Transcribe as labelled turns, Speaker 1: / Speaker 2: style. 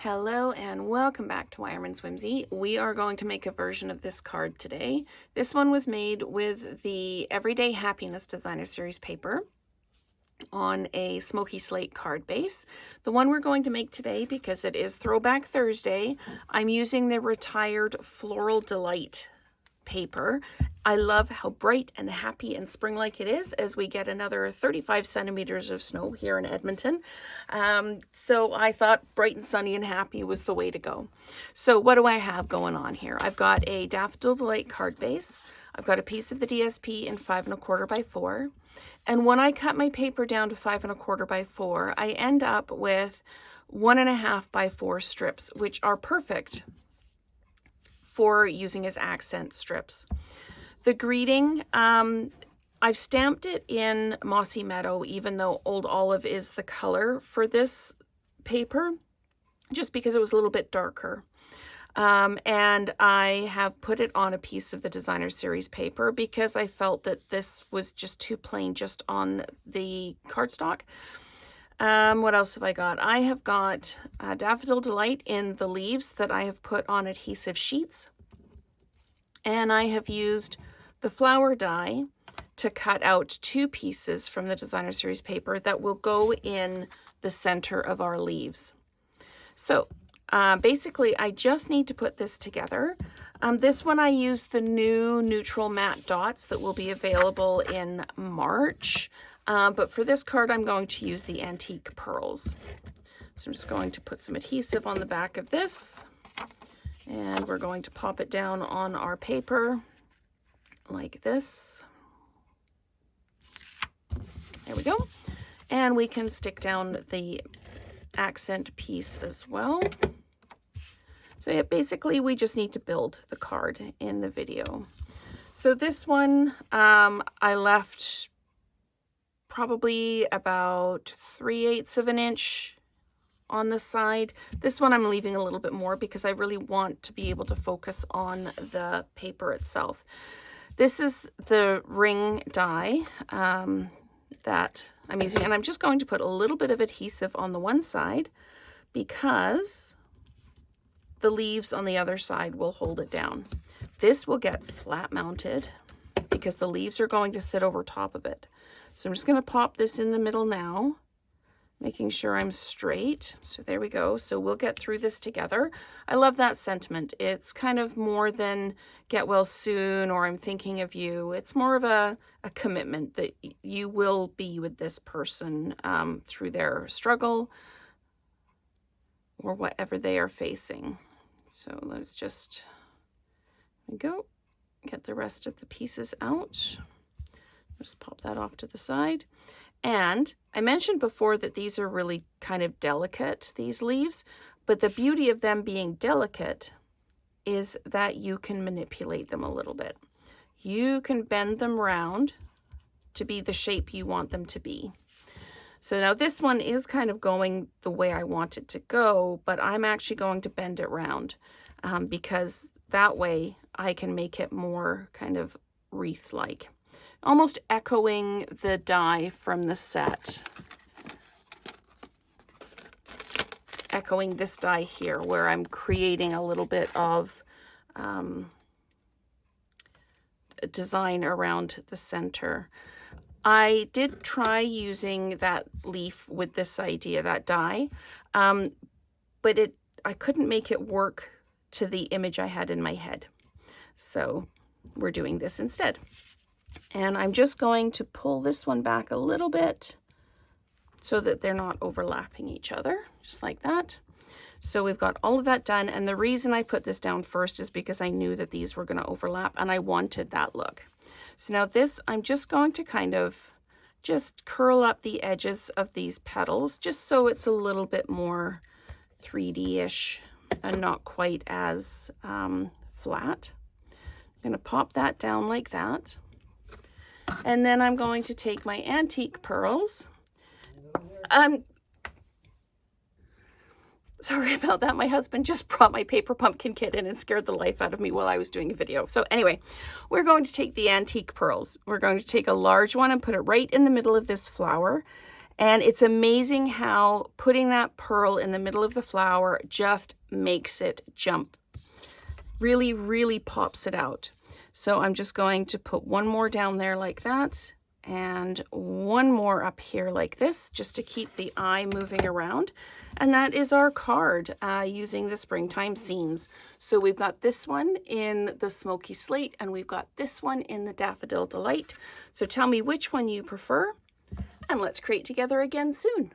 Speaker 1: Hello and welcome back to Wireman's Whimsy. We are going to make a version of this card today. This one was made with the Everyday Happiness Designer Series paper on a smoky slate card base. The one we're going to make today, because it is Throwback Thursday, I'm using the Retired Floral Delight paper. I love how bright and happy and spring-like it is as we get another 35 centimeters of snow here in Edmonton. So I thought bright and sunny and happy was the way to go. So what do I have going on here? I've got a Daffodil Delight card base. I've got a piece of the DSP in 5 1/4 by 4. And when I cut my paper down to 5 1/4 by 4, I end up with 1 1/2 by 4 strips, which are perfect for using as accent strips. The greeting, I've stamped it in Mossy Meadow, even though Old Olive is the color for this paper, just because it was a little bit darker. And I have put it on a piece of the Designer Series paper because I felt that this was just too plain just on the cardstock. What else have I got? I have got Daffodil Delight in the leaves that I have put on adhesive sheets. And I have used the flower die to cut out 2 pieces from the Designer Series paper that will go in the center of our leaves. So basically, I just need to put this together. This one I used the new neutral matte dots that will be available in March. But for this card, I'm going to use the antique pearls. So I'm just going to put some adhesive on the back of this. And we're going to pop it down on our paper like this. There we go. And we can stick down the accent piece as well. So yeah, basically we just need to build the card in the video. So this one, I left probably about 3/8 of an inch on the side. This one I'm leaving a little bit more because I really want to be able to focus on the paper itself. This is the ring die that I'm using, and I'm just going to put a little bit of adhesive on the one side because the leaves on the other side will hold it down. This will get flat mounted because the leaves are going to sit over top of it. So I'm just going to pop this in the middle now, making sure I'm straight. So there we go. So we'll get through this together. I love that sentiment. It's kind of more than get well soon or I'm thinking of you. It's more of a commitment that you will be with this person through their struggle or whatever they are facing. So let's just, there we go, get the rest of the pieces out. Just pop that off to the side. And I mentioned before that these are really kind of delicate, these leaves, but the beauty of them being delicate is that you can manipulate them a little bit. You can bend them round to be the shape you want them to be. So now this one is kind of going the way I want it to go, but I'm actually going to bend it round because that way I can make it more kind of wreath-like. Almost echoing the die from the set. Echoing this die here where I'm creating a little bit of design around the center. I did try using that leaf with this idea, that die, but I couldn't make it work to the image I had in my head. So we're doing this instead. And I'm just going to pull this one back a little bit so that they're not overlapping each other, just like that. So we've got all of that done. And the reason I put this down first is because I knew that these were going to overlap and I wanted that look. So now this, I'm just going to kind of just curl up the edges of these petals just so it's a little bit more 3D-ish and not quite as flat. I'm going to pop that down like that. And then I'm going to take my antique pearls. Sorry about that. My husband just brought my paper pumpkin kit in and scared the life out of me while I was doing a video. So anyway, we're going to take the antique pearls. We're going to take a large one and put it right in the middle of this flower. And it's amazing how putting that pearl in the middle of the flower just makes it jump. Really, really pops it out. So I'm just going to put one more down there like that, and one more up here like this, just to keep the eye moving around. And that is our card using the springtime scenes. So we've got this one in the Smoky Slate, and we've got this one in the Daffodil Delight. So tell me which one you prefer, and let's create together again soon.